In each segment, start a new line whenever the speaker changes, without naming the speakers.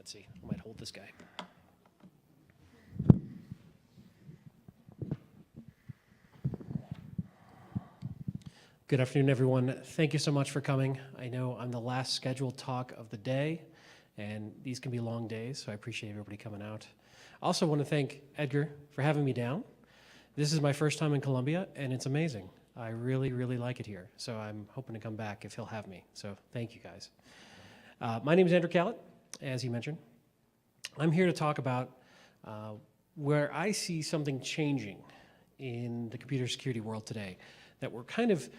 Let's see, I might hold this guy. Good afternoon, everyone. Thank you so much for coming. I know I'm the last scheduled talk of the day, and these can be long days, so I appreciate everybody coming out. I also want to thank Edgar for having me down. This is my first time in Columbia, and it's amazing. I really, really like it here, so I'm hoping to come back if he'll have me. So thank you, guys. My name is Andrew Kalat, as he mentioned. I'm here to talk about where I see something changing in the computer security world today, that we're kind of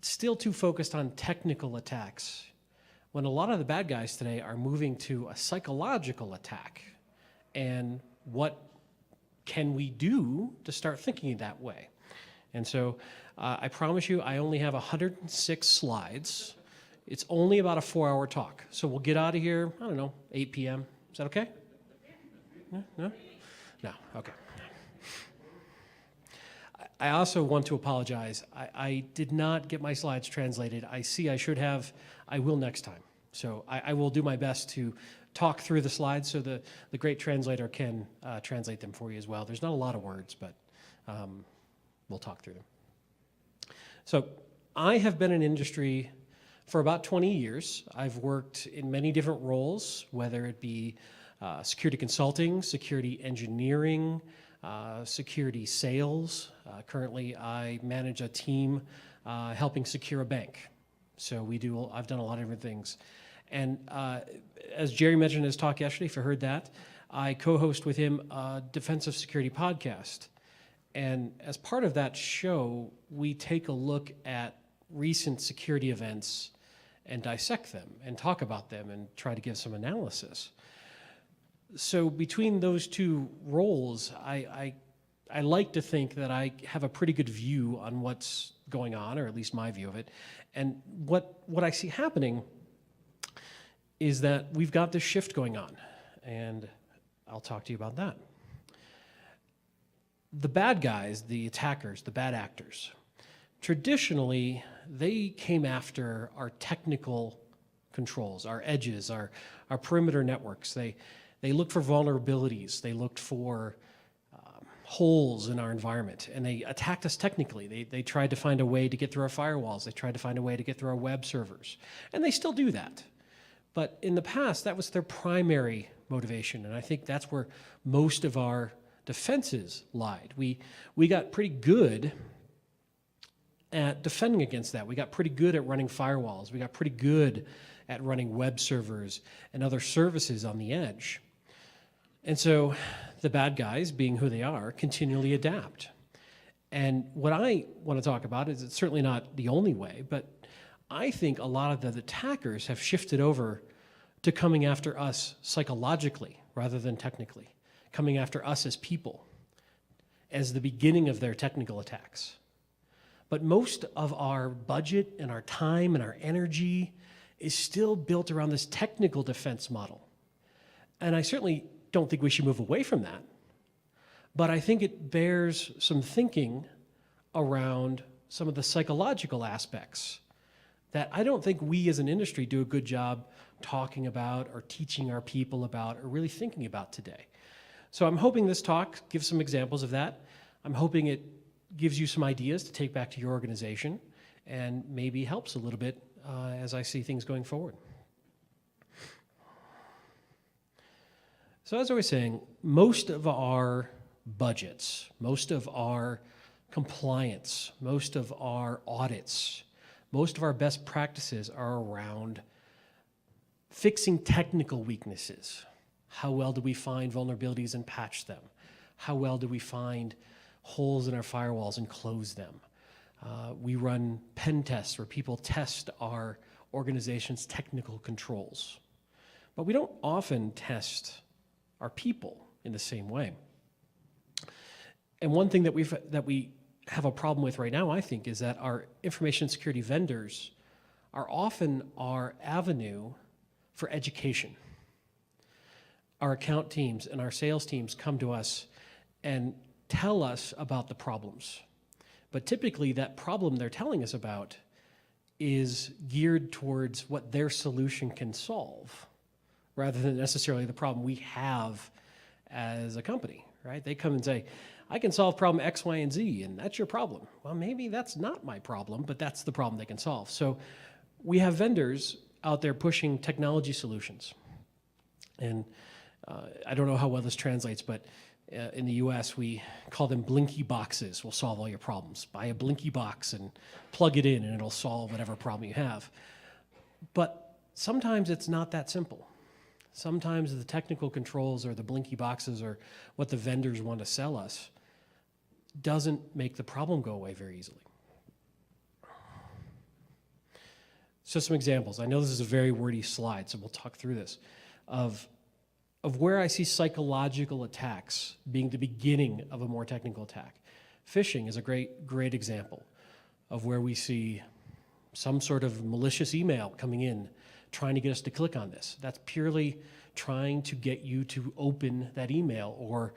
still too focused on technical attacks, when a lot of the bad guys today are moving to a psychological attack. And what can we do to start thinking that way? And so I promise you, I only have 106 slides. It's only about a 4-hour talk. So we'll get out of here, I don't know, 8 p.m. Is that okay? No? No, okay. I also want to apologize. I did not get my slides translated. I see I should have. I will next time. So I will do my best to talk through the slides so the great translator can translate them for you as well. There's not a lot of words, but we'll talk through them. So I have been in industry for about 20 years. I've worked in many different roles, whether it be security consulting, security engineering, security sales. Currently, I manage a team helping secure a bank. So I've done a lot of different things. And as Jerry mentioned in his talk yesterday, if you heard that, I co-host with him a defensive security podcast. And as part of that show, we take a look at recent security events and dissect them and talk about them and try to give some analysis. So between those two roles, I like to think that I have a pretty good view on what's going on, or at least my view of it. And what I see happening is that we've got this shift going on, and I'll talk to you about that. The bad guys, the attackers, the bad actors, traditionally, they came after our technical controls, our edges, our perimeter networks. They looked for vulnerabilities. They looked for holes in our environment, and they attacked us technically. They tried to find a way to get through our firewalls. They tried to find a way to get through our web servers, and they still do that. But in the past, that was their primary motivation, and I think that's where most of our defenses lied. We got pretty good at defending against that. We got pretty good at running firewalls. We got pretty good at running web servers and other services on the edge. And so the bad guys, being who they are, continually adapt. And what I want to talk about is it's certainly not the only way, but I think a lot of the attackers have shifted over to coming after us psychologically rather than technically, coming after us as people as the beginning of their technical attacks. But most of our budget and our time and our energy is still built around this technical defense model. And I certainly don't think we should move away from that. But I think it bears some thinking around some of the psychological aspects that I don't think we as an industry do a good job talking about or teaching our people about or really thinking about today. So I'm hoping this talk gives some examples of that. I'm hoping it gives you some ideas to take back to your organization and maybe helps a little bit as I see things going forward. So as I was saying, most of our budgets, most of our compliance, most of our audits, most of our best practices are around fixing technical weaknesses. How well do we find vulnerabilities and patch them? How well do we find holes in our firewalls and close them? We run pen tests where people test our organization's technical controls. But we don't often test our people in the same way. And one thing that we have a problem with right now, I think, is that our information security vendors are often our avenue for education. Our account teams and our sales teams come to us and tell us about the problems. But typically that problem they're telling us about is geared towards what their solution can solve rather than necessarily the problem we have as a company, right? They come and say, I can solve problem X, Y, and Z, and that's your problem. Well, maybe that's not my problem, but that's the problem they can solve. So we have vendors out there pushing technology solutions. And I don't know how well this translates, but in the US, we call them blinky boxes. Will solve all your problems. Buy a blinky box and plug it in, and it'll solve whatever problem you have. But sometimes it's not that simple. Sometimes the technical controls or the blinky boxes or what the vendors want to sell us doesn't make the problem go away very easily. So some examples. I know this is a very wordy slide, so we'll talk through this, of where I see psychological attacks being the beginning of a more technical attack. Phishing is a great example of where we see some sort of malicious email coming in trying to get us to click on this. That's purely trying to get you to open that email or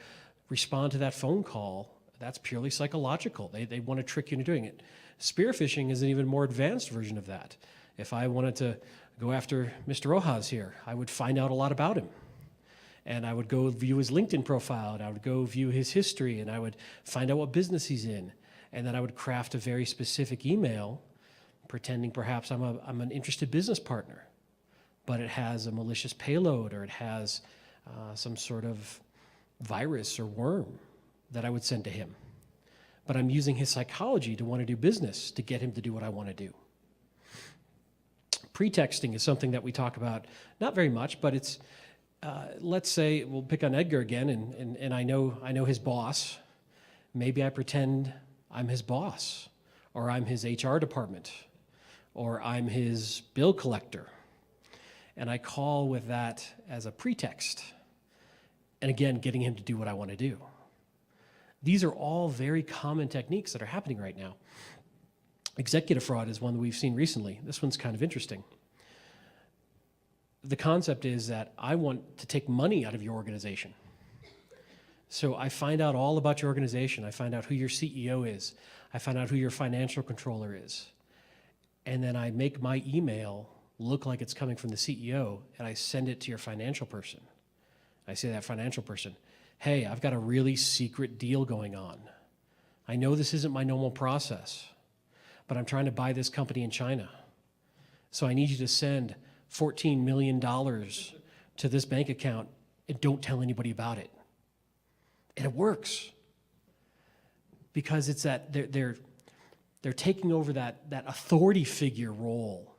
respond to that phone call. That's purely psychological. They want to trick you into doing it. Spear phishing is an even more advanced version of that. If I wanted to go after Mr. Rojas here, I would find out a lot about him. And I would go view his LinkedIn profile, and I would go view his history, and I would find out what business he's in. And then I would craft a very specific email, pretending perhaps I'm an interested business partner, but it has a malicious payload, or it has some sort of virus or worm that I would send to him. But I'm using his psychology to want to do business to get him to do what I want to do. Pretexting is something that we talk about, not very much, but it's, let's say, we'll pick on Edgar again, and I know his boss. Maybe I pretend I'm his boss, or I'm his HR department, or I'm his bill collector. And I call with that as a pretext. And again, getting him to do what I want to do. These are all very common techniques that are happening right now. Executive fraud is one that we've seen recently. This one's kind of interesting. The concept is that I want to take money out of your organization. So I find out all about your organization. I find out who your CEO is. I find out who your financial controller is. And then I make my email look like it's coming from the CEO, and I send it to your financial person. I say to that financial person, hey, I've got a really secret deal going on. I know this isn't my normal process, but I'm trying to buy this company in China. So I need you to send $14 million to this bank account and don't tell anybody about it. And it works. Because it's that they're taking over that authority figure role,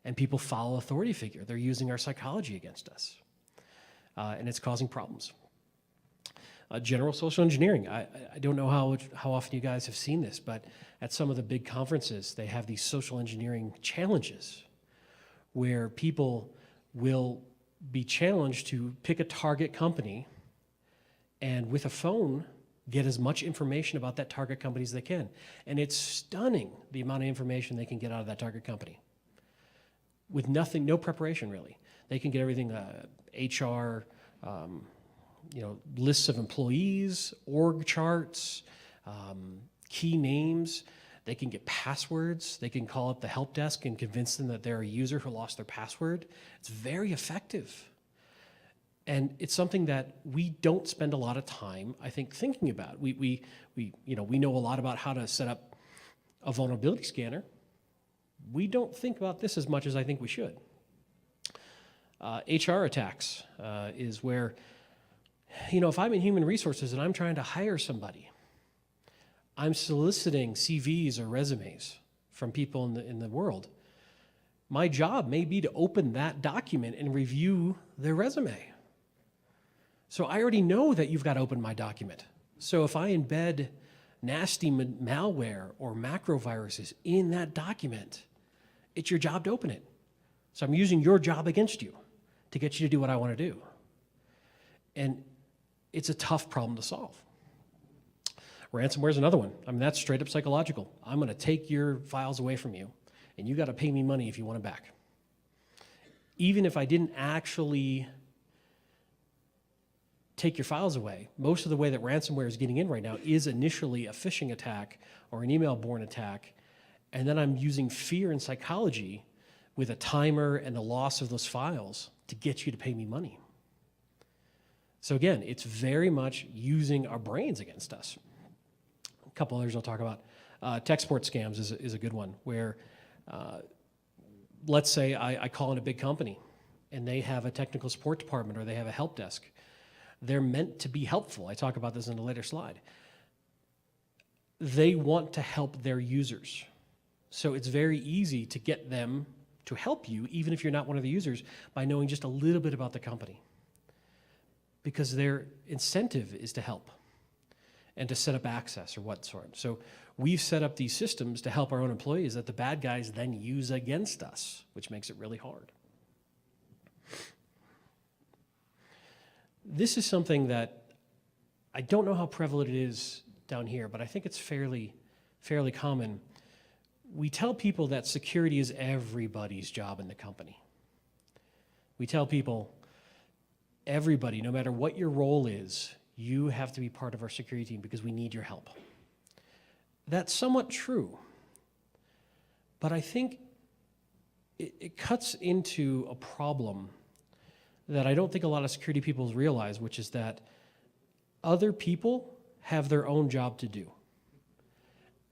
and people follow authority figure. They're using our psychology against us. And it's causing problems. General social engineering. I don't know how often you guys have seen this, but at some of the big conferences, they have these social engineering challenges where people will be challenged to pick a target company and with a phone get as much information about that target company as they can. And it's stunning the amount of information they can get out of that target company with nothing, no preparation really. They can get everything, HR, lists of employees, org charts, key names. They can get passwords. They can call up the help desk and convince them that they're a user who lost their password. It's very effective. And it's something that we don't spend a lot of time, I think, thinking about. We know a lot about how to set up a vulnerability scanner. We don't think about this as much as I think we should. HR attacks is where, if I'm in human resources and I'm trying to hire somebody, I'm soliciting CVs or resumes from people in the world. My job may be to open that document and review their resume. So I already know that you've got to open my document. So if I embed nasty malware or macro viruses in that document, it's your job to open it. So I'm using your job against you to get you to do what I want to do. And it's a tough problem to solve. Ransomware is another one. I mean, that's straight up psychological. I'm going to take your files away from you, and you got to pay me money if you want them back. Even if I didn't actually take your files away, most of the way that ransomware is getting in right now is initially a phishing attack or an email-borne attack, and then I'm using fear and psychology with a timer and the loss of those files to get you to pay me money. So again, it's very much using our brains against us. A couple others I'll talk about. Tech support scams is a good one, where let's say I call in a big company and they have a technical support department or they have a help desk. They're meant to be helpful. I talk about this in a later slide. They want to help their users. So it's very easy to get them to help you, even if you're not one of the users, by knowing just a little bit about the company. Because their incentive is to help and to set up access or what sort. So we've set up these systems to help our own employees that the bad guys then use against us, which makes it really hard. This is something that I don't know how prevalent it is down here, but I think it's fairly common. We tell people that security is everybody's job in the company. We tell people, everybody, no matter what your role is, you have to be part of our security team because we need your help. That's somewhat true, but I think it cuts into a problem that I don't think a lot of security people realize, which is that other people have their own job to do.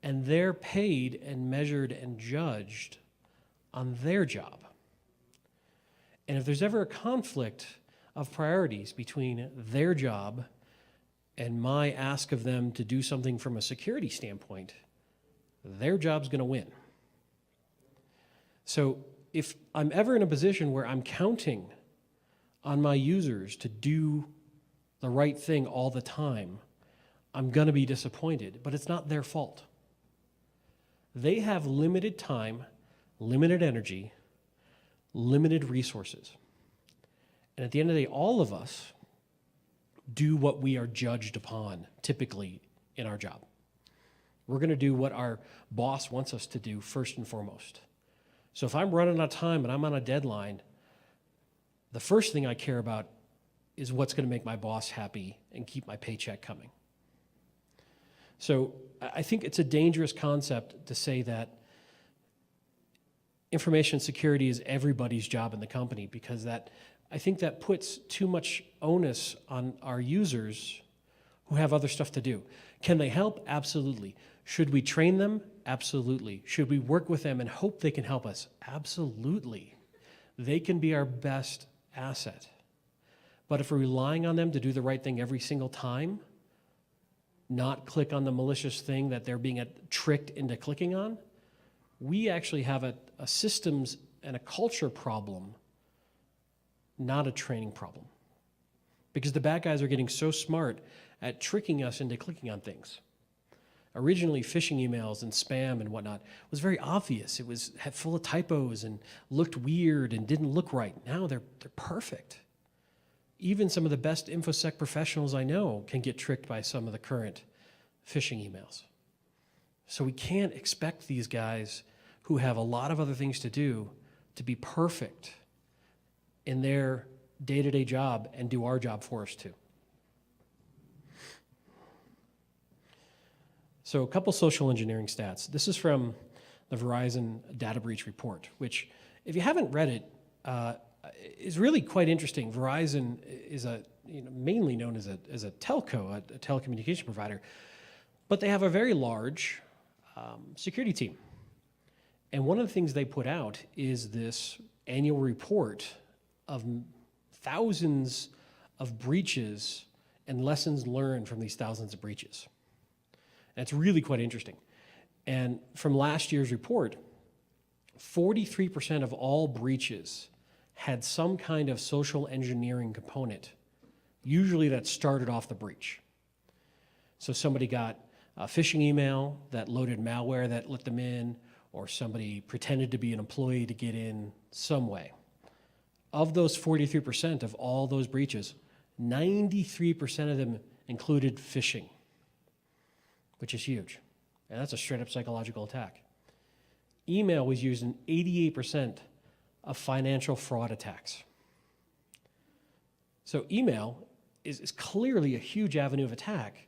And they're paid and measured and judged on their job. And if there's ever a conflict of priorities between their job and my ask of them to do something from a security standpoint, their job's going to win. So if I'm ever in a position where I'm counting on my users to do the right thing all the time, I'm going to be disappointed, but it's not their fault. They have limited time, limited energy, limited resources. And at the end of the day, all of us do what we are judged upon, typically, in our job. We're going to do what our boss wants us to do first and foremost. So if I'm running out of time and I'm on a deadline, the first thing I care about is what's going to make my boss happy and keep my paycheck coming. So I think it's a dangerous concept to say that information security is everybody's job in the company, because I think that puts too much onus on our users who have other stuff to do. Can they help? Absolutely. Should we train them? Absolutely. Should we work with them and hope they can help us? Absolutely. They can be our best asset. But if we're relying on them to do the right thing every single time, not click on the malicious thing that they're being tricked into clicking on, we actually have a systems and a culture problem, not a training problem. Because the bad guys are getting so smart at tricking us into clicking on things. Originally, phishing emails and spam and whatnot was very obvious. It had full of typos and looked weird and didn't look right. Now they're perfect. Even some of the best InfoSec professionals I know can get tricked by some of the current phishing emails. So we can't expect these guys who have a lot of other things to do to be perfect in their day-to-day job and do our job for us too. So a couple social engineering stats. This is from the Verizon data breach report, which if you haven't read it, is really quite interesting. Verizon is mainly known as a telco, a telecommunication provider, but they have a very large security team. And one of the things they put out is this annual report of thousands of breaches and lessons learned from these thousands of breaches. And it's really quite interesting. And from last year's report, 43% of all breaches had some kind of social engineering component, usually that started off the breach. So somebody got a phishing email that loaded malware that let them in, or somebody pretended to be an employee to get in some way. Of those 43% of all those breaches, 93% of them included phishing, which is huge. And that's a straight up psychological attack. Email was used in 88% of financial fraud attacks. So email is clearly a huge avenue of attack.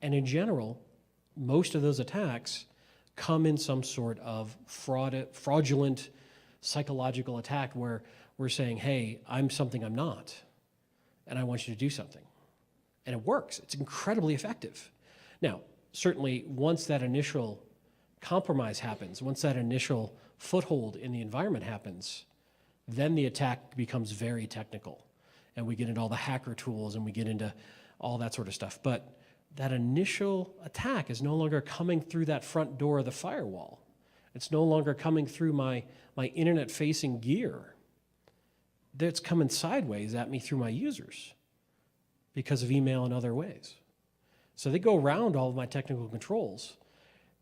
And in general, most of those attacks come in some sort of fraudulent psychological attack where we're saying, hey, I'm something I'm not, and I want you to do something. And it works. It's incredibly effective. Now, certainly once that initial compromise happens, once that initial foothold in the environment happens, then the attack becomes very technical. And we get into all the hacker tools and we get into all that sort of stuff. But that initial attack is no longer coming through that front door of the firewall. It's no longer coming through my internet-facing gear. It's coming sideways at me through my users because of email and other ways. So they go around all of my technical controls,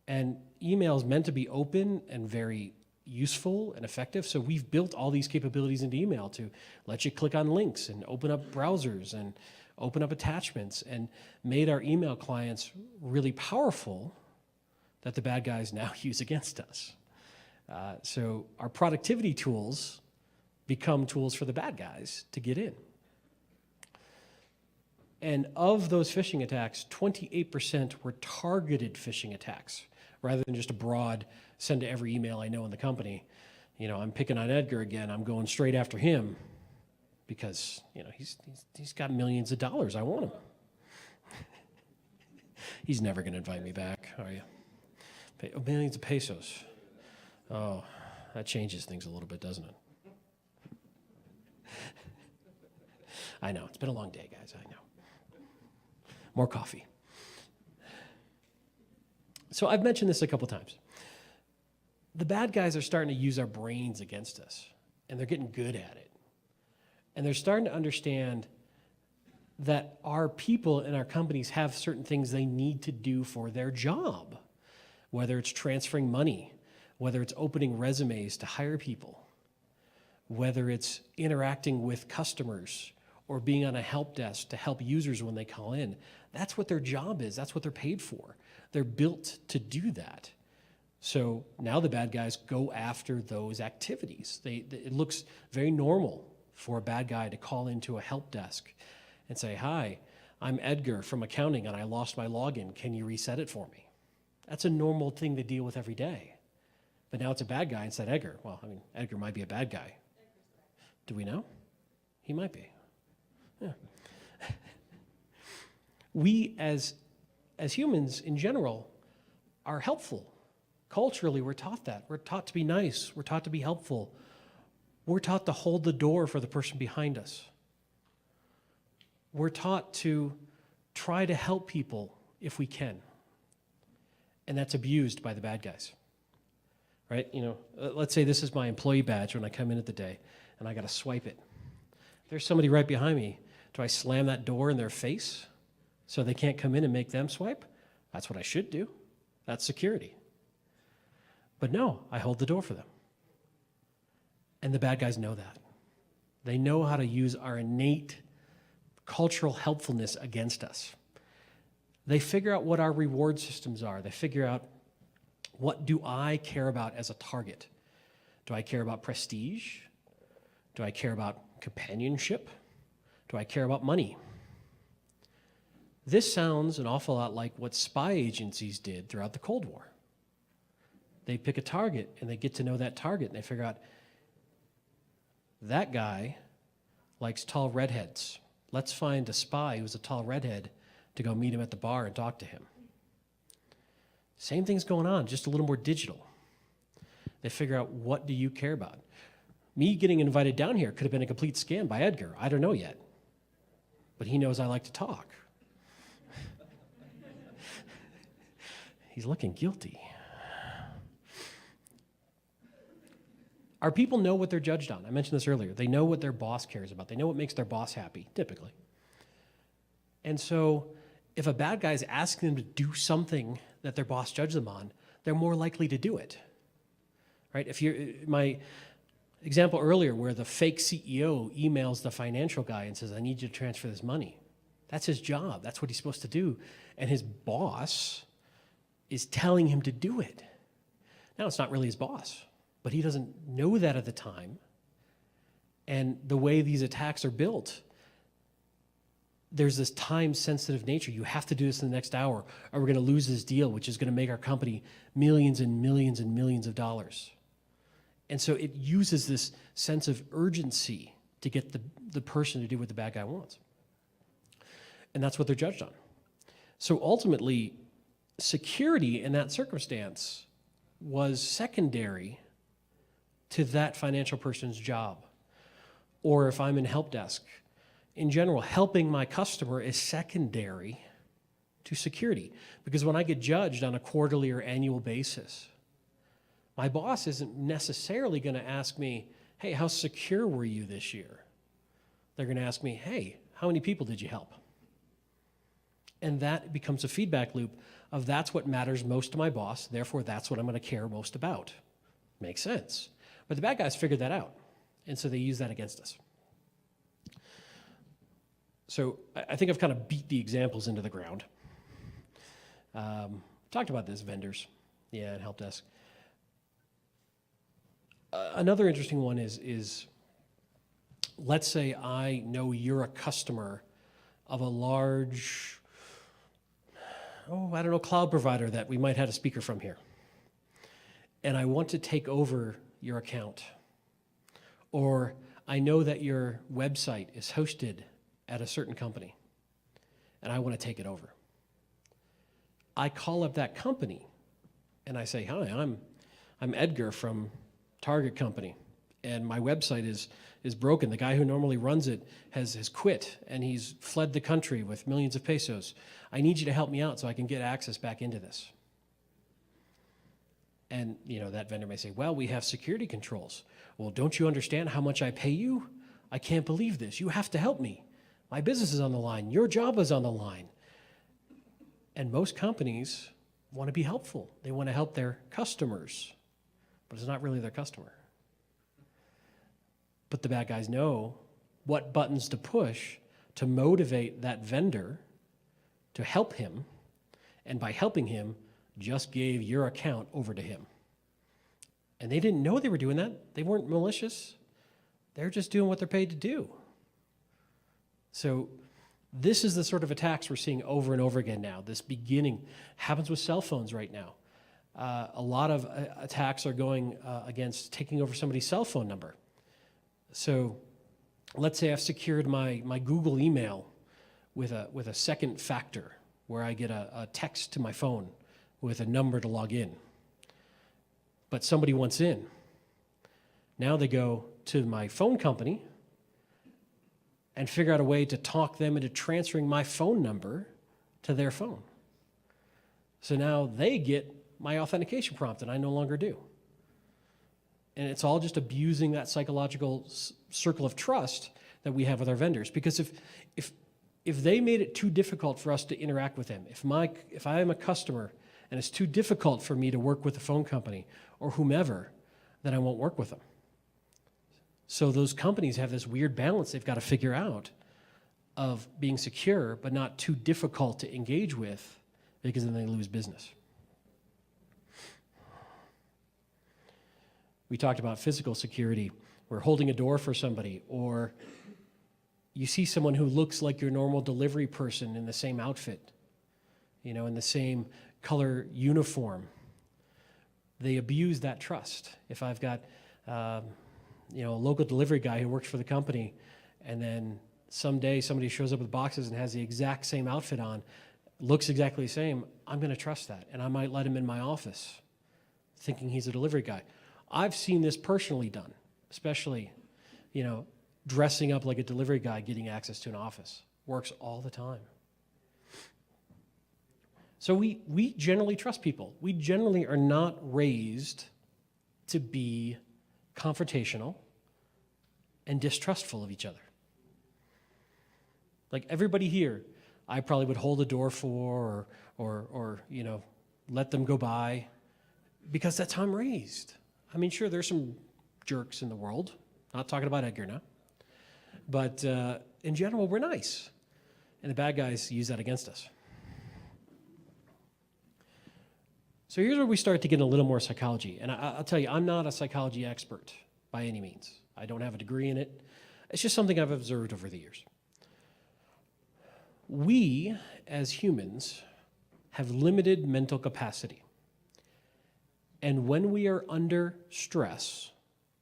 and email is meant to be open and very useful and effective. So we've built all these capabilities into email to let you click on links and open up browsers and open up attachments, and made our email clients really powerful that the bad guys now use against us. So our productivity tools become tools for the bad guys to get in. And of those phishing attacks, 28% were targeted phishing attacks, rather than just a broad send to every email I know in the company. You know, I'm picking on Edgar again. I'm going straight after him because, you know, he's got millions of dollars. I want him. He's never going to invite me back, are you? Millions of pesos. Oh, that changes things a little bit, doesn't it? I know. It's been a long day, guys. I know. More coffee. So I've mentioned this a couple times. The bad guys are starting to use our brains against us, and they're getting good at it. And they're starting to understand that our people in our companies have certain things they need to do for their job, whether it's transferring money, whether it's opening resumes to hire people, whether it's interacting with customers or being on a help desk to help users when they call in. That's what their job is. That's what they're paid for. They're built to do that. So now the bad guys go after those activities. It looks very normal for a bad guy to call into a help desk and say, hi, I'm Edgar from accounting and I lost my login. Can you reset it for me? That's a normal thing to deal with every day. But now it's a bad guy instead of Edgar. Well, I mean, Edgar might be a bad guy. Do we know? He might be. Yeah. We as humans in general are helpful. Culturally, we're taught that. We're taught to be nice. We're taught to be helpful. We're taught to hold the door for the person behind us. We're taught to try to help people if we can. And that's abused by the bad guys. Right? You know, let's say this is my employee badge when I come in at the day and I got to swipe it. There's somebody right behind me. Do I slam that door in their face so they can't come in and make them swipe? That's what I should do. That's security. But no, I hold the door for them. And the bad guys know that. They know how to use our innate cultural helpfulness against us. They figure out what our reward systems are. They figure out, what do I care about as a target? Do I care about prestige? Do I care about companionship? Do I care about money? This sounds an awful lot like what spy agencies did throughout the Cold War. They pick a target and they get to know that target and they figure out, that guy likes tall redheads. Let's find a spy who's a tall redhead to go meet him at the bar and talk to him. Same thing's going on, just a little more digital. They figure out, what do you care about? Me getting invited down here could have been a complete scam by Edgar. I don't know yet. But he knows I like to talk. He's looking guilty. Our people know what they're judged on. I mentioned this earlier. They know what their boss cares about. They know what makes their boss happy, typically. And so if a bad guy is asking them to do something that their boss judged them on, they're more likely to do it. Right? If you're, my example earlier where the fake CEO emails the financial guy and says, I need you to transfer this money. That's his job. That's what he's supposed to do. And his boss is telling him to do it. Now, it's not really his boss, but he doesn't know that at the time. And the way these attacks are built, there's this time-sensitive nature. You have to do this in the next hour, or we're going to lose this deal, which is going to make our company millions and millions and millions of dollars. And so it uses this sense of urgency to get the person to do what the bad guy wants. And that's what they're judged on. So ultimately, security in that circumstance was secondary to that financial person's job. Or if I'm in help desk, in general, helping my customer is secondary to security. Because when I get judged on a quarterly or annual basis, my boss isn't necessarily going to ask me, hey, how secure were you this year? They're going to ask me, hey, how many people did you help? And that becomes a feedback loop of that's what matters most to my boss, therefore that's what I'm going to care most about. Makes sense. But the bad guys figured that out, and so they use that against us. So I think I've kind of beat the examples into the ground. Talked about this, vendors, and help desk. Another interesting one is, let's say I know you're a customer of a large, cloud provider that we might have a speaker from here. And I want to take over your account. Or I know that your website is hosted at a certain company, and I want to take it over. I call up that company, and I say, hi, I'm Edgar from Target Company, and my website is broken. The guy who normally runs it has quit, and he's fled the country with millions of pesos. I need you to help me out so I can get access back into this. And that vendor may say, well, we have security controls. Well, don't you understand how much I pay you? I can't believe this. You have to help me. My business is on the line. Your job is on the line. And most companies want to be helpful. They want to help their customers, but it's not really their customer. But the bad guys know what buttons to push to motivate that vendor to help him, and by helping him, just gave your account over to him. And they didn't know they were doing that. They weren't malicious. They're just doing what they're paid to do. So this is the sort of attacks we're seeing over and over again now. This beginning happens with cell phones right now. A lot of attacks are going against taking over somebody's cell phone number. So let's say I've secured my Google email with a second factor where I get a text to my phone with a number to log in. But somebody wants in. Now they go to my phone company and figure out a way to talk them into transferring my phone number to their phone. So now they get my authentication prompt and I no longer do. And it's all just abusing that psychological circle of trust that we have with our vendors. Because if they made it too difficult for us to interact with them, if I am a customer and it's too difficult for me to work with the phone company or whomever, then I won't work with them. So those companies have this weird balance they've got to figure out of being secure but not too difficult to engage with, because then they lose business. We talked about physical security. We're holding a door for somebody, or you see someone who looks like your normal delivery person in the same outfit, in the same color uniform. They abuse that trust. If I've got a local delivery guy who works for the company, and then someday somebody shows up with boxes and has the exact same outfit on, looks exactly the same, I'm going to trust that, and I might let him in my office thinking he's a delivery guy. I've seen this personally done, especially, dressing up like a delivery guy, getting access to an office. Works all the time. So we generally trust people. We generally are not raised to be confrontational and distrustful of each other. Like everybody here, I probably would hold a door for or let them go by, because that's how I'm raised. I mean, sure, there's some jerks in the world. Not talking about Edgar now. But in general, we're nice. And the bad guys use that against us. So here's where we start to get a little more psychology. And I'll tell you, I'm not a psychology expert by any means. I don't have a degree in it. It's just something I've observed over the years. We, as humans, have limited mental capacity. And when we are under stress,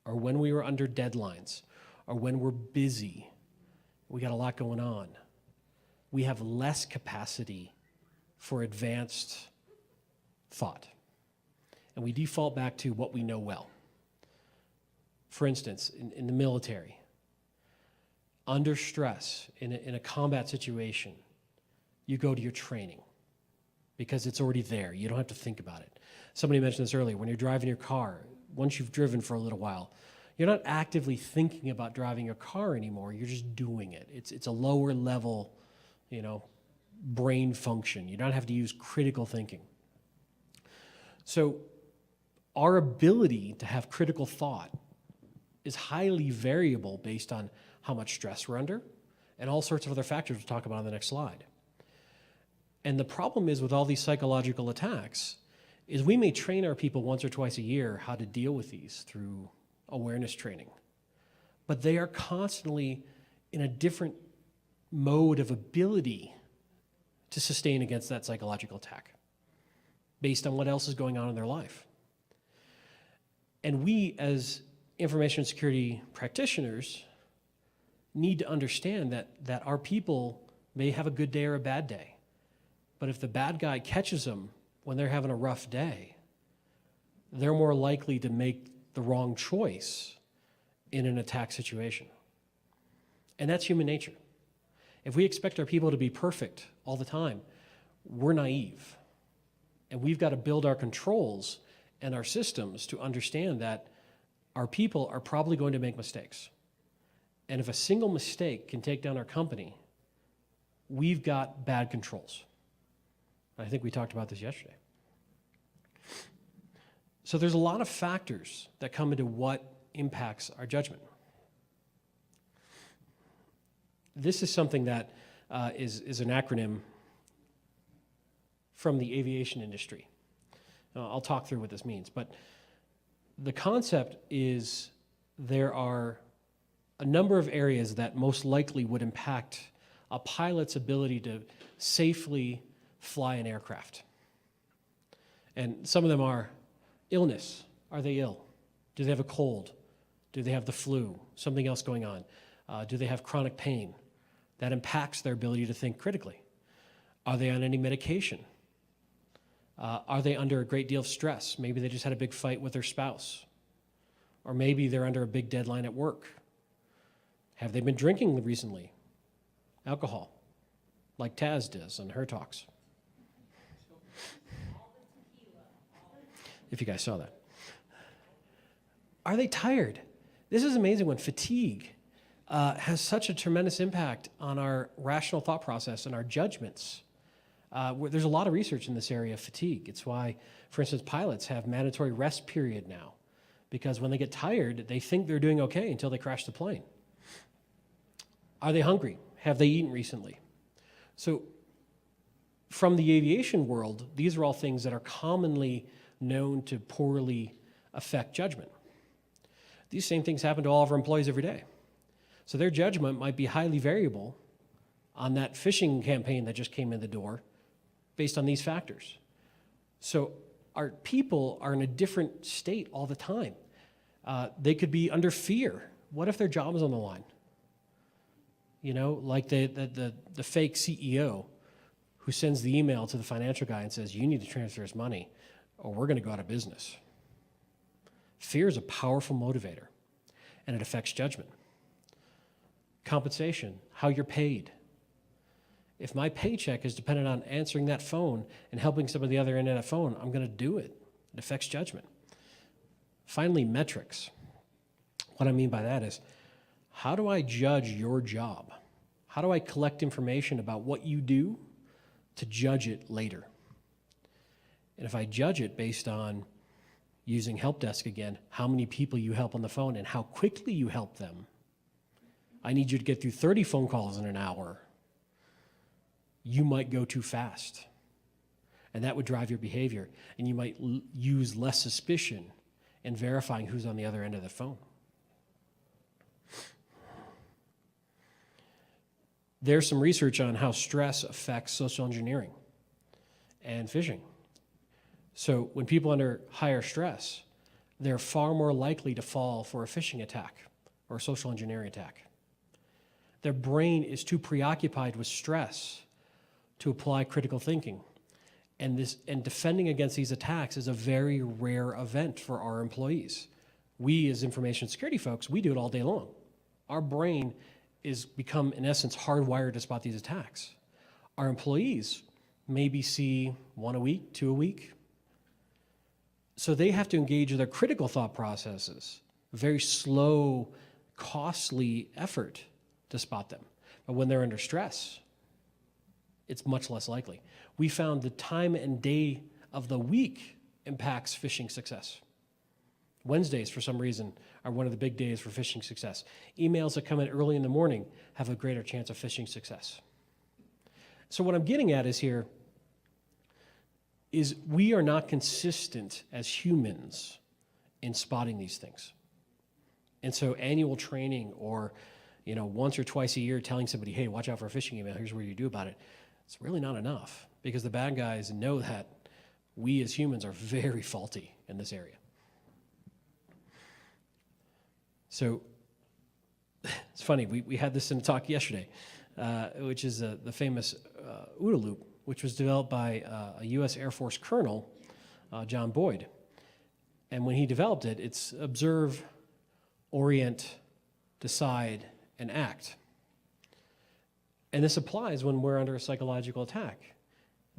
or when we are under deadlines, or when we're busy, we got a lot going on, we have less capacity for advanced thought. And we default back to what we know well. For instance, in the military, under stress, in a combat situation, you go to your training because it's already there. You don't have to think about it. Somebody mentioned this earlier. When you're driving your car, once you've driven for a little while, you're not actively thinking about driving your car anymore. You're just doing it. It's a lower level, brain function. You don't have to use critical thinking. So our ability to have critical thought is highly variable based on how much stress we're under and all sorts of other factors we'll talk about on the next slide. And the problem is with all these psychological attacks is we may train our people once or twice a year how to deal with these through awareness training, but they are constantly in a different mode of ability to sustain against that psychological attack based on what else is going on in their life. And we, as information security practitioners, need to understand that our people may have a good day or a bad day. But if the bad guy catches them when they're having a rough day, they're more likely to make the wrong choice in an attack situation. And that's human nature. If we expect our people to be perfect all the time, we're naive. And we've got to build our controls and our systems to understand that our people are probably going to make mistakes. And if a single mistake can take down our company, we've got bad controls. I think we talked about this yesterday. So there's a lot of factors that come into what impacts our judgment. This is something that is an acronym from the aviation industry. I'll talk through what this means, but the concept is there are a number of areas that most likely would impact a pilot's ability to safely fly an aircraft. And some of them are illness. Are they ill? Do they have a cold? Do they have the flu? Something else going on? Do they have chronic pain? That impacts their ability to think critically. Are they on any medication? Are they under a great deal of stress? Maybe they just had a big fight with their spouse. Or maybe they're under a big deadline at work. Have they been drinking recently? Alcohol, like Taz does on her talks. If you guys saw that. Are they tired? This is amazing when fatigue has such a tremendous impact on our rational thought process and our judgments. There's a lot of research in this area of fatigue. It's why, for instance, pilots have mandatory rest period now, because when they get tired, they think they're doing okay until they crash the plane. Are they hungry? Have they eaten recently? So from the aviation world, these are all things that are commonly known to poorly affect judgment. These same things happen to all of our employees every day. So their judgment might be highly variable on that phishing campaign that just came in the door based on these factors. So our people are in a different state all the time. They could be under fear. What if their job is on the line? Like the fake CEO who sends the email to the financial guy and says, you need to transfer his money or we're going to go out of business. Fear is a powerful motivator, and it affects judgment. Compensation, how you're paid. If my paycheck is dependent on answering that phone and helping somebody on the other end of that phone, I'm going to do it. It affects judgment. Finally, metrics. What I mean by that is, how do I judge your job? How do I collect information about what you do to judge it later? And if I judge it based on using help desk again, how many people you help on the phone and how quickly you help them. I need you to get through 30 phone calls in an hour. You might go too fast. And that would drive your behavior. And you might use less suspicion in verifying who's on the other end of the phone. There's some research on how stress affects social engineering and phishing. So when people are under higher stress, they're far more likely to fall for a phishing attack or a social engineering attack. Their brain is too preoccupied with stress to apply critical thinking. And defending against these attacks is a very rare event for our employees. We, as information security folks, we do it all day long. Our brain is become, in essence, hardwired to spot these attacks. Our employees maybe see 1 a week, 2 a week. So they have to engage in their critical thought processes, a very slow, costly effort to spot them. But when they're under stress, it's much less likely. We found the time and day of the week impacts phishing success. Wednesdays, for some reason, are one of the big days for phishing success. Emails that come in early in the morning have a greater chance of phishing success. So what I'm getting at is we are not consistent as humans in spotting these things. And so annual training or once or twice a year telling somebody, hey, watch out for a phishing email, here's what you do about it, it's really not enough because the bad guys know that we as humans are very faulty in this area. So it's funny, we had this in a talk yesterday, which is the famous OODA loop, which was developed by a U.S. Air Force colonel, John Boyd. And when he developed it, it's observe, orient, decide, and act. And this applies when we're under a psychological attack.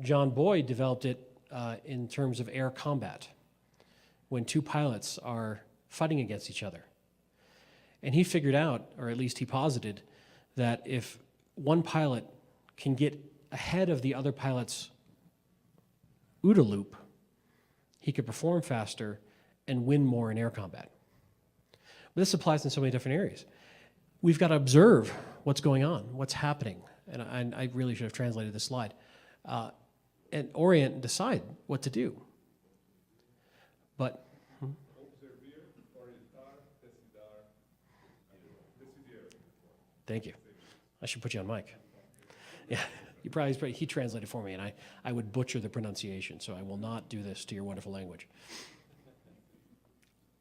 John Boyd developed it in terms of air combat, when two pilots are fighting against each other. And he figured out, or at least he posited, that if one pilot can get ahead of the other pilot's OODA loop, he could perform faster and win more in air combat. But this applies in so many different areas. We've got to observe what's going on, what's happening. And I really should have translated this slide. And orient and decide what to do. But thank you. I should put you on mic. Yeah, he translated for me, and I would butcher the pronunciation, so I will not do this to your wonderful language.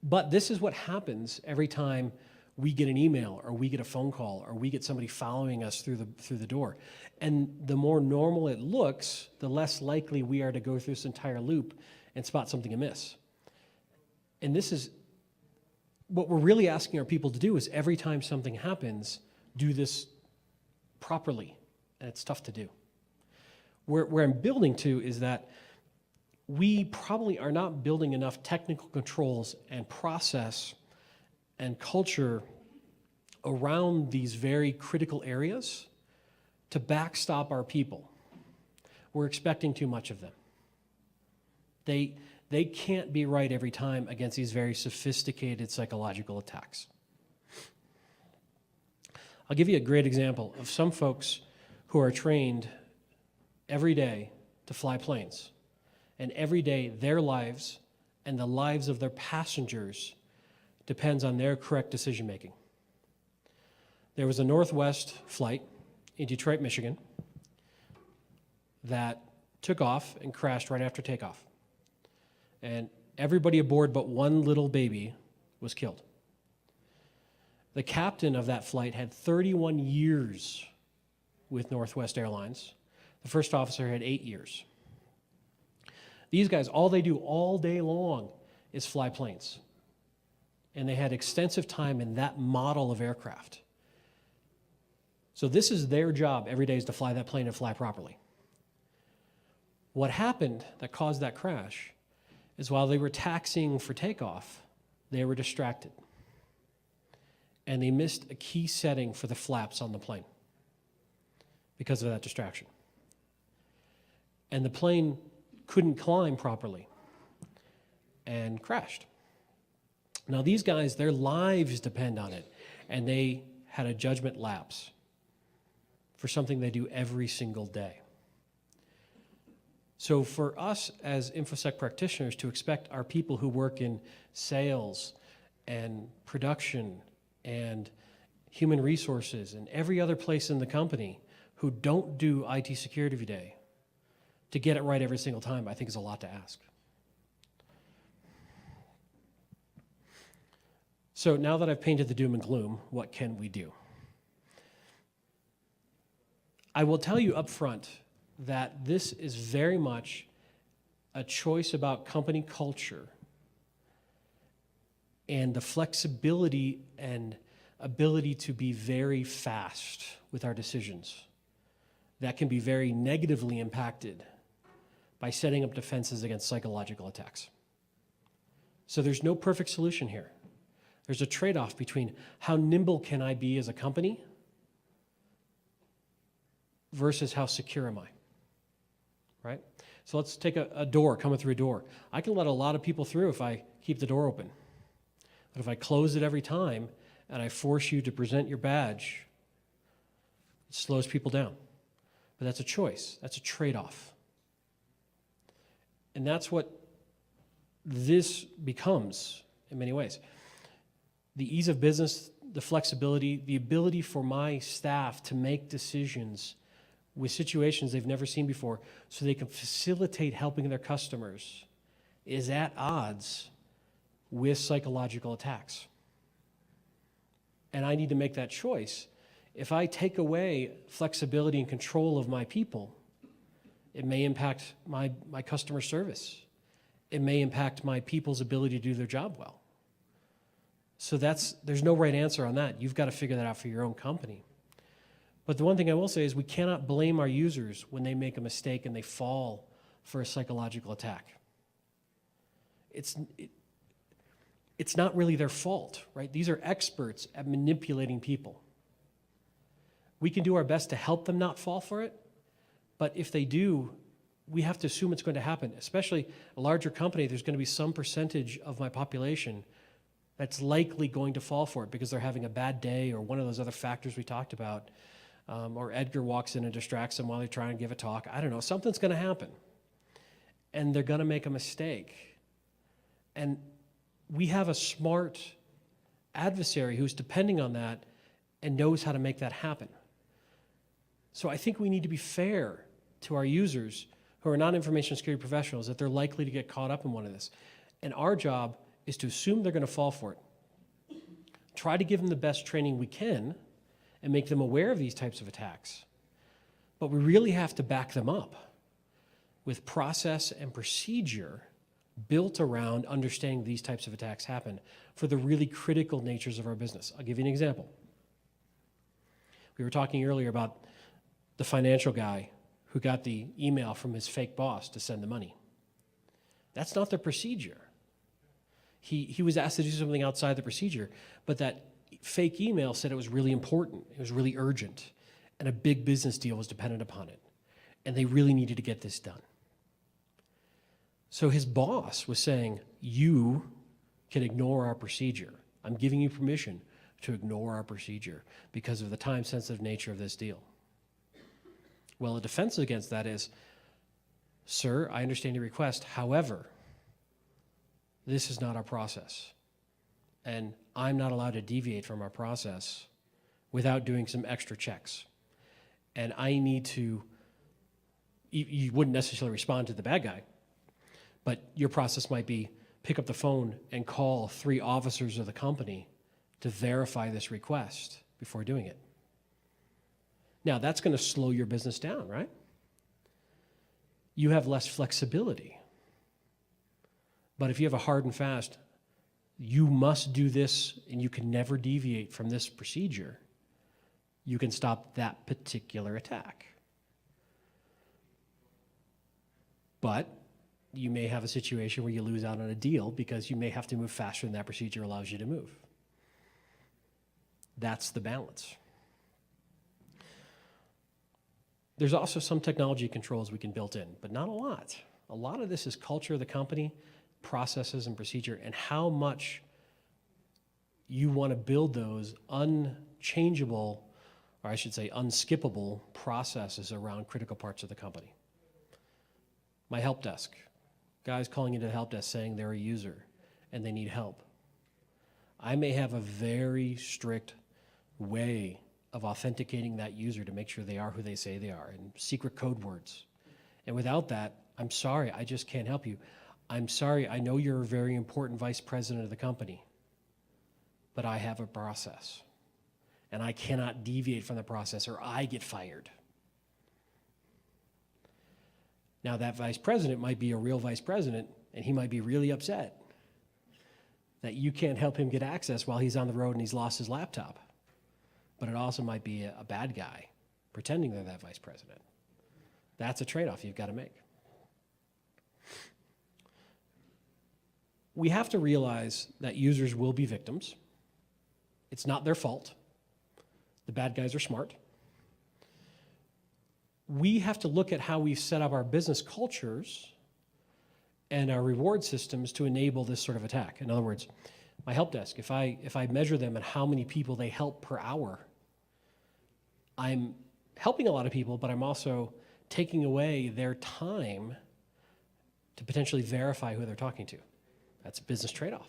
But this is what happens every time we get an email or we get a phone call or we get somebody following us through the door. And the more normal it looks, the less likely we are to go through this entire loop and spot something amiss. And this is what we're really asking our people to do, is every time something happens, do this properly. And it's tough to do. Where I'm building to is that we probably are not building enough technical controls and process and culture around these very critical areas to backstop our people. We're expecting too much of them. They can't be right every time against these very sophisticated psychological attacks. I'll give you a great example of some folks who are trained every day to fly planes. And every day their lives and the lives of their passengers depends on their correct decision making. There was a Northwest flight in Detroit, Michigan that took off and crashed right after takeoff. And everybody aboard but one little baby was killed. The captain of that flight had 31 years with Northwest Airlines. The first officer had 8 years. These guys, all they do all day long is fly planes. And they had extensive time in that model of aircraft. So this is their job every day, is to fly that plane and fly properly. What happened that caused that crash is while they were taxiing for takeoff, they were distracted. And they missed a key setting for the flaps on the plane because of that distraction. And the plane couldn't climb properly and crashed. Now these guys, their lives depend on it, and they had a judgment lapse for something they do every single day. So for us as InfoSec practitioners to expect our people who work in sales and production and human resources and every other place in the company who don't do IT security every day to get it right every single time, I think is a lot to ask. So now that I've painted the doom and gloom, what can we do? I will tell you up front that this is very much a choice about company culture and the flexibility and ability to be very fast with our decisions that can be very negatively impacted by setting up defenses against psychological attacks. So there's no perfect solution here. There's a trade-off between how nimble can I be as a company versus how secure am I, right? So let's take a door, coming through a door. I can let a lot of people through if I keep the door open. But if I close it every time and I force you to present your badge, it slows people down. But that's a choice. That's a trade-off. And that's what this becomes in many ways. The ease of business, the flexibility, the ability for my staff to make decisions with situations they've never seen before so they can facilitate helping their customers is at odds with psychological attacks. And I need to make that choice. If I take away flexibility and control of my people, it may impact my customer service. It may impact my people's ability to do their job well. So there's no right answer on that. You've got to figure that out for your own company. But the one thing I will say is we cannot blame our users when they make a mistake and they fall for a psychological attack. It's not really their fault, right? These are experts at manipulating people. We can do our best to help them not fall for it, but if they do, we have to assume it's going to happen. Especially a larger company, there's going to be some percentage of my population that's likely going to fall for it because they're having a bad day or one of those other factors we talked about. Or Edgar walks in and distracts them while they try and give a talk. I don't know, something's going to happen. And they're going to make a mistake. And we have a smart adversary who's depending on that and knows how to make that happen. So I think we need to be fair to our users who are not information security professionals that they're likely to get caught up in one of this. And our job is to assume they're going to fall for it. Try to give them the best training we can and make them aware of these types of attacks. But we really have to back them up with process and procedure built around understanding these types of attacks happen for the really critical natures of our business. I'll give you an example. We were talking earlier about the financial guy who got the email from his fake boss to send the money. That's not the procedure. He was asked to do something outside the procedure, but that fake email said it was really important, it was really urgent, and a big business deal was dependent upon it, and they really needed to get this done. So his boss was saying, you can ignore our procedure. I'm giving you permission to ignore our procedure because of the time-sensitive nature of this deal. Well, a defense against that is, sir, I understand your request. However, this is not our process. And I'm not allowed to deviate from our process without doing some extra checks. And I need to, you wouldn't necessarily respond to the bad guy, but your process might be pick up the phone and call 3 officers of the company to verify this request before doing it. Now, that's going to slow your business down, right? You have less flexibility. But if you have a hard and fast, you must do this and you can never deviate from this procedure, you can stop that particular attack. But you may have a situation where you lose out on a deal because you may have to move faster than that procedure allows you to move. That's the balance. There's also some technology controls we can build in, but not a lot. A lot of this is culture of the company, processes and procedure, and how much you want to build those unchangeable, or I should say unskippable processes around critical parts of the company. My help desk, guys calling into the help desk saying they're a user and they need help. I may have a very strict way of authenticating that user to make sure they are who they say they are, and secret code words. And without that, I'm sorry, I just can't help you. I'm sorry, I know you're a very important vice president of the company, but I have a process. And I cannot deviate from the process or I get fired. Now that vice president might be a real vice president and he might be really upset that you can't help him get access while he's on the road and he's lost his laptop. But it also might be a bad guy pretending they're that vice president. That's a trade-off you've got to make. We have to realize that users will be victims. It's not their fault. The bad guys are smart. We have to look at how we've set up our business cultures and our reward systems to enable this sort of attack. In other words, my help desk, if I measure them and how many people they help per hour, I'm helping a lot of people, but I'm also taking away their time to potentially verify who they're talking to. That's a business trade-off.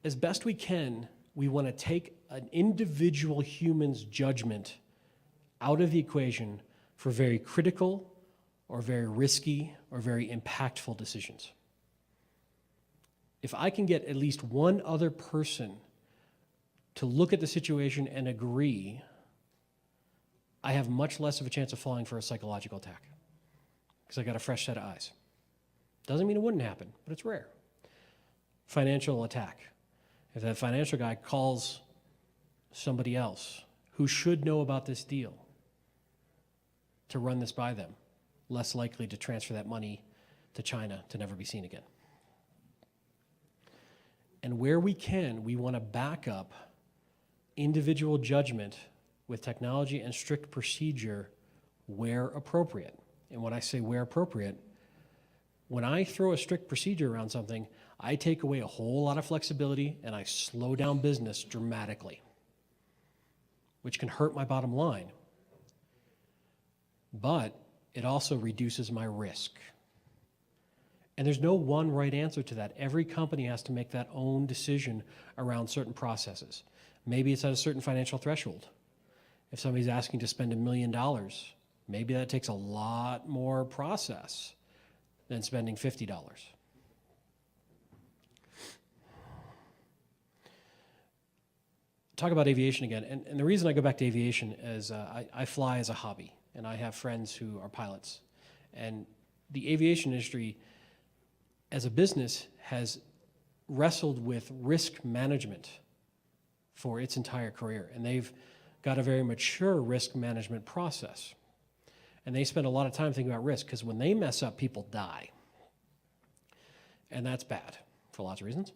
As best we can, we want to take an individual human's judgment out of the equation for very critical or very risky or very impactful decisions. If I can get at least one other person to look at the situation and agree, I have much less of a chance of falling for a psychological attack because I got a fresh set of eyes. Doesn't mean it wouldn't happen, but it's rare. Financial attack. If that financial guy calls somebody else who should know about this deal to run this by them, less likely to transfer that money to China to never be seen again. And where we can, we want to back up individual judgment with technology and strict procedure where appropriate. And when I say where appropriate, when I throw a strict procedure around something, I take away a whole lot of flexibility and I slow down business dramatically, which can hurt my bottom line. But it also reduces my risk. And there's no one right answer to that. Every company has to make that own decision around certain processes. Maybe it's at a certain financial threshold. If somebody's asking to spend $1 million, maybe that takes a lot more process than spending $50. Talk about aviation again. And the reason I go back to aviation is I fly as a hobby, and I have friends who are pilots. And the aviation industry, as a business, has wrestled with risk management for its entire career. And they've got a very mature risk management process. And they spend a lot of time thinking about risk, because when they mess up, people die. And that's bad for lots of reasons.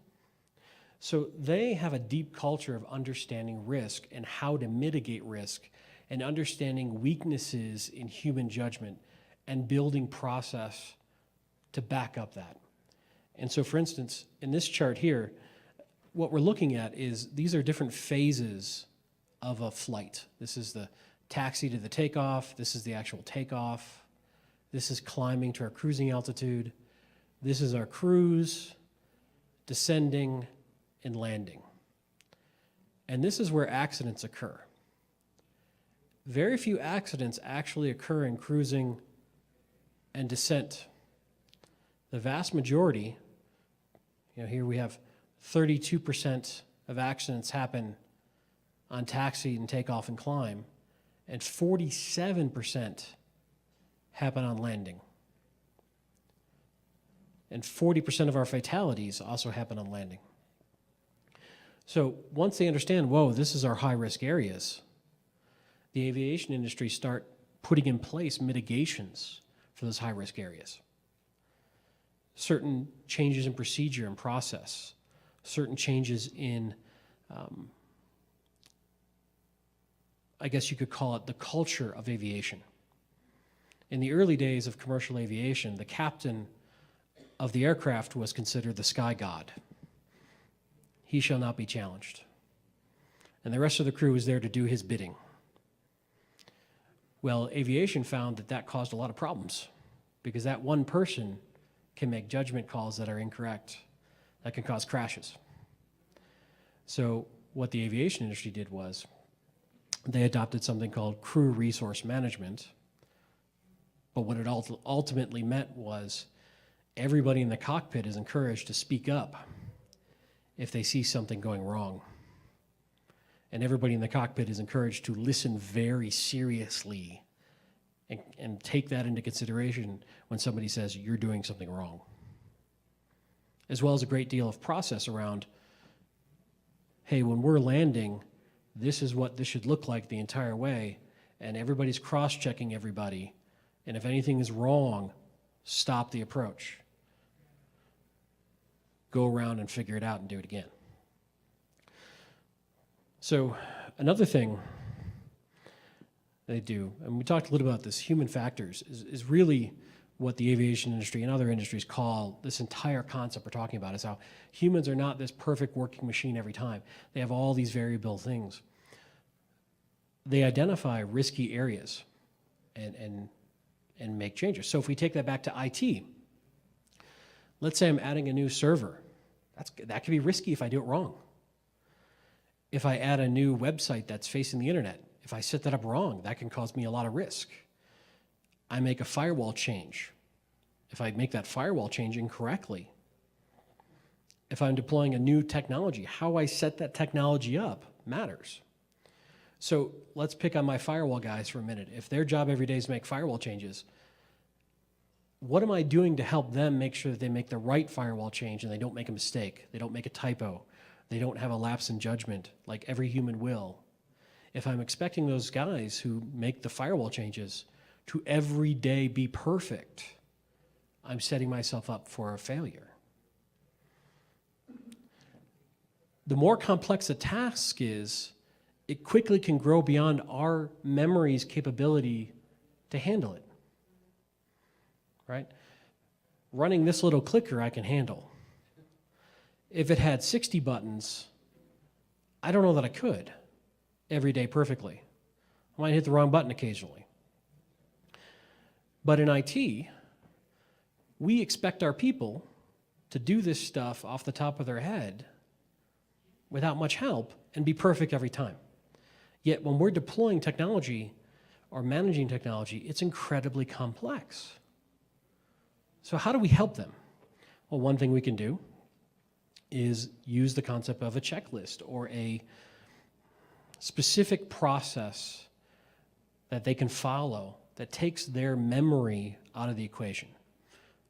So they have a deep culture of understanding risk and how to mitigate risk and understanding weaknesses in human judgment and building process to back up that. And so, for instance, in this chart here, what we're looking at is these are different phases of a flight. This is the taxi to the takeoff. This is the actual takeoff. This is climbing to our cruising altitude. This is our cruise, descending, and landing. And this is where accidents occur. Very few accidents actually occur in cruising and descent. The vast majority, here we have 32% of accidents happen on taxi and takeoff and climb, and 47% happen on landing. And 40% of our fatalities also happen on landing. So once they understand, whoa, this is our high-risk areas, the aviation industry start putting in place mitigations for those high-risk areas. Certain changes in procedure and process, certain changes in, I guess you could call it the culture of aviation. In the early days of commercial aviation, the captain of the aircraft was considered the sky god. He shall not be challenged. And the rest of the crew was there to do his bidding. Well, aviation found that that caused a lot of problems because that one person can make judgment calls that are incorrect. That can cause crashes. So what the aviation industry did was they adopted something called crew resource management. But what it ultimately meant was everybody in the cockpit is encouraged to speak up if they see something going wrong. And everybody in the cockpit is encouraged to listen very seriously and take that into consideration when somebody says you're doing something wrong. As well as a great deal of process around, hey, when we're landing, this is what this should look like the entire way, and everybody's cross-checking everybody, and if anything is wrong, stop the approach. Go around and figure it out and do it again. So another thing they do, and we talked a little about this, human factors, is really what the aviation industry and other industries call this entire concept we're talking about, is how humans are not this perfect working machine every time. They have all these variable things. They identify risky areas and make changes. So if we take that back to IT, let's say I'm adding a new server. That could be risky if I do it wrong. If I add a new website that's facing the internet, if I set that up wrong, that can cause me a lot of risk. I make a firewall change. If I make that firewall change incorrectly, if I'm deploying a new technology, how I set that technology up matters. So let's pick on my firewall guys for a minute. If their job every day is to make firewall changes, what am I doing to help them make sure that they make the right firewall change and they don't make a mistake, they don't make a typo, they don't have a lapse in judgment like every human will? If I'm expecting those guys who make the firewall changes to every day be perfect, I'm setting myself up for a failure. The more complex a task is, it quickly can grow beyond our memory's capability to handle it, right? Running this little clicker I can handle. If it had 60 buttons, I don't know that I could every day perfectly. I might hit the wrong button occasionally. But in IT, we expect our people to do this stuff off the top of their head without much help and be perfect every time. Yet when we're deploying technology or managing technology, it's incredibly complex. So how do we help them? Well, one thing we can do is use the concept of a checklist or a specific process that they can follow that takes their memory out of the equation.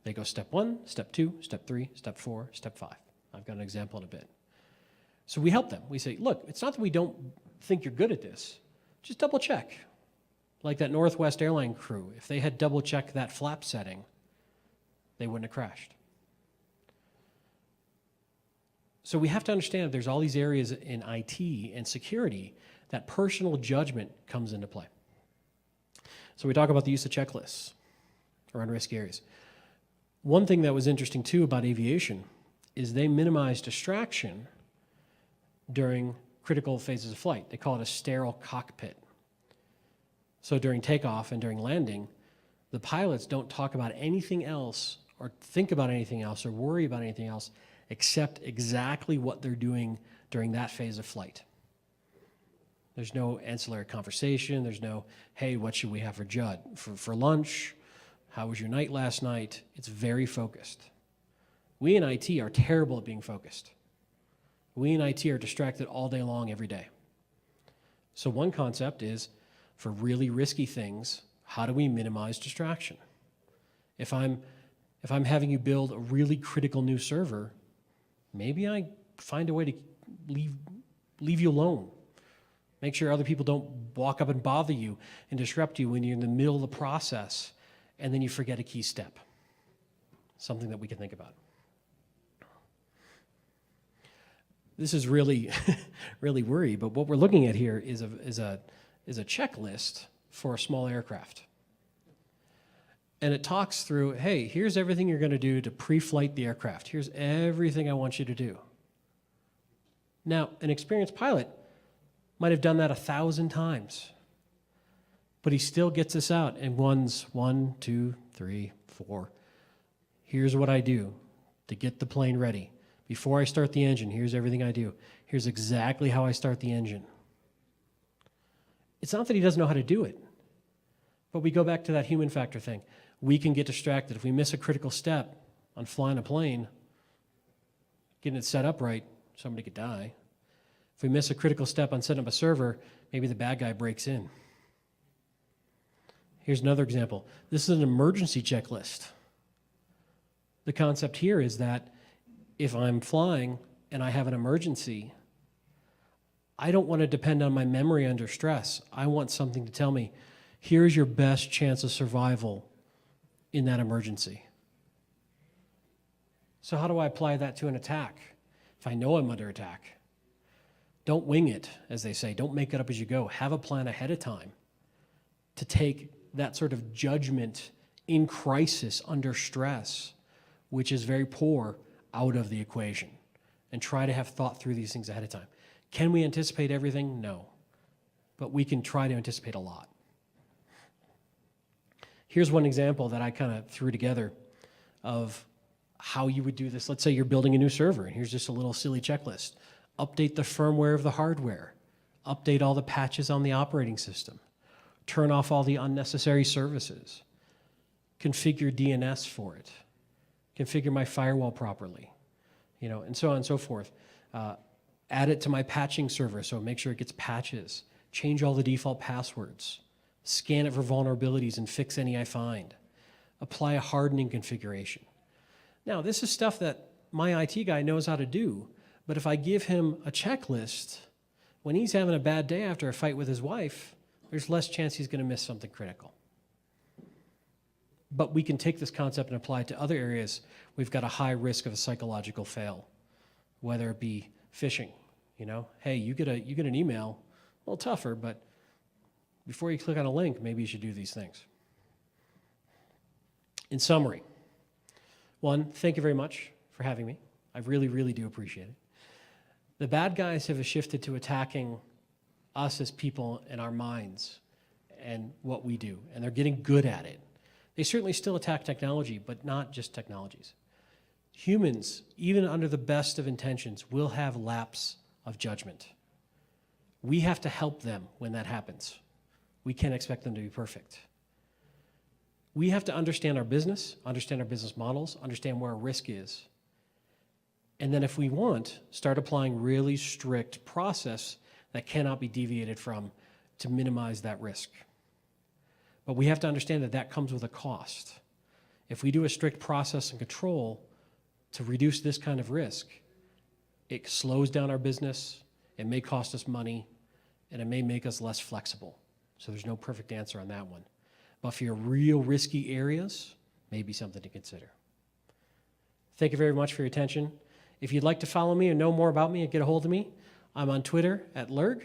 They go step 1, step 2, step 3, step 4, step 5. I've got an example in a bit. So we help them. We say, look, it's not that we don't think you're good at this. Just double check. Like that Northwest airline crew, if they had double checked that flap setting, they wouldn't have crashed. So we have to understand there's all these areas in IT and security that personal judgment comes into play. So we talk about the use of checklists around risky areas. One thing that was interesting too about aviation is they minimize distraction during critical phases of flight. They call it a sterile cockpit. So during takeoff and during landing, the pilots don't talk about anything else or think about anything else or worry about anything else except exactly what they're doing during that phase of flight. There's no ancillary conversation. There's no, hey, what should we have for lunch? How was your night last night? It's very focused. We in IT are terrible at being focused. We in IT are distracted all day long, every day. So one concept is, for really risky things, how do we minimize distraction? If I'm having you build a really critical new server, maybe I find a way to leave you alone. Make sure other people don't walk up and bother you and disrupt you when you're in the middle of the process and then you forget a key step. Something that we can think about. This is really, really worry, but what we're looking at here is a checklist for a small aircraft. And it talks through, hey, here's everything you're going to do to pre-flight the aircraft. Here's everything I want you to do. Now, an experienced pilot might have done that 1,000 times, but he still gets this out in ones 1, 2, 3, 4. Here's what I do to get the plane ready. Before I start the engine, here's everything I do. Here's exactly how I start the engine. It's not that he doesn't know how to do it, but we go back to that human factor thing. We can get distracted. If we miss a critical step on flying a plane, getting it set up right, somebody could die. If we miss a critical step on setting up a server, maybe the bad guy breaks in. Here's another example. This is an emergency checklist. The concept here is that if I'm flying and I have an emergency, I don't want to depend on my memory under stress. I want something to tell me, here's your best chance of survival in that emergency. So how do I apply that to an attack? If I know I'm under attack, don't wing it, as they say. Don't make it up as you go. Have a plan ahead of time to take that sort of judgment in crisis under stress, which is very poor, out of the equation, and try to have thought through these things ahead of time. Can we anticipate everything? No. But we can try to anticipate a lot. Here's one example that I kind of threw together of how you would do this. Let's say you're building a new server, and here's just a little silly checklist. Update the firmware of the hardware. Update all the patches on the operating system. Turn off all the unnecessary services. Configure DNS for it. Configure my firewall properly, and so on and so forth. Add it to my patching server, so make sure it gets patches. Change all the default passwords. Scan it for vulnerabilities and fix any I find. Apply a hardening configuration. Now, this is stuff that my IT guy knows how to do, but if I give him a checklist, when he's having a bad day after a fight with his wife, there's less chance he's going to miss something critical. But we can take this concept and apply it to other areas. We've got a high risk of a psychological fail, whether it be phishing. Hey, you get an email, a little tougher, but before you click on a link, maybe you should do these things. In summary, one, thank you very much for having me. I really, really do appreciate it. The bad guys have shifted to attacking us as people and our minds and what we do, and they're getting good at it. They certainly still attack technology, but not just technologies. Humans, even under the best of intentions, will have lapse of judgment. We have to help them when that happens. We can't expect them to be perfect. We have to understand our business models, understand where our risk is. And then if we want, start applying really strict process that cannot be deviated from to minimize that risk. But we have to understand that that comes with a cost. If we do a strict process and control to reduce this kind of risk, it slows down our business, it may cost us money, and it may make us less flexible. So there's no perfect answer on that one. But for your real risky areas, maybe something to consider. Thank you very much for your attention. If you'd like to follow me or know more about me and get a hold of me, I'm on Twitter @Lurg.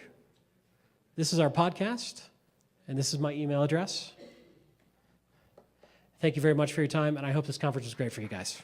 This is our podcast, and this is my email address. Thank you very much for your time, and I hope this conference was great for you guys.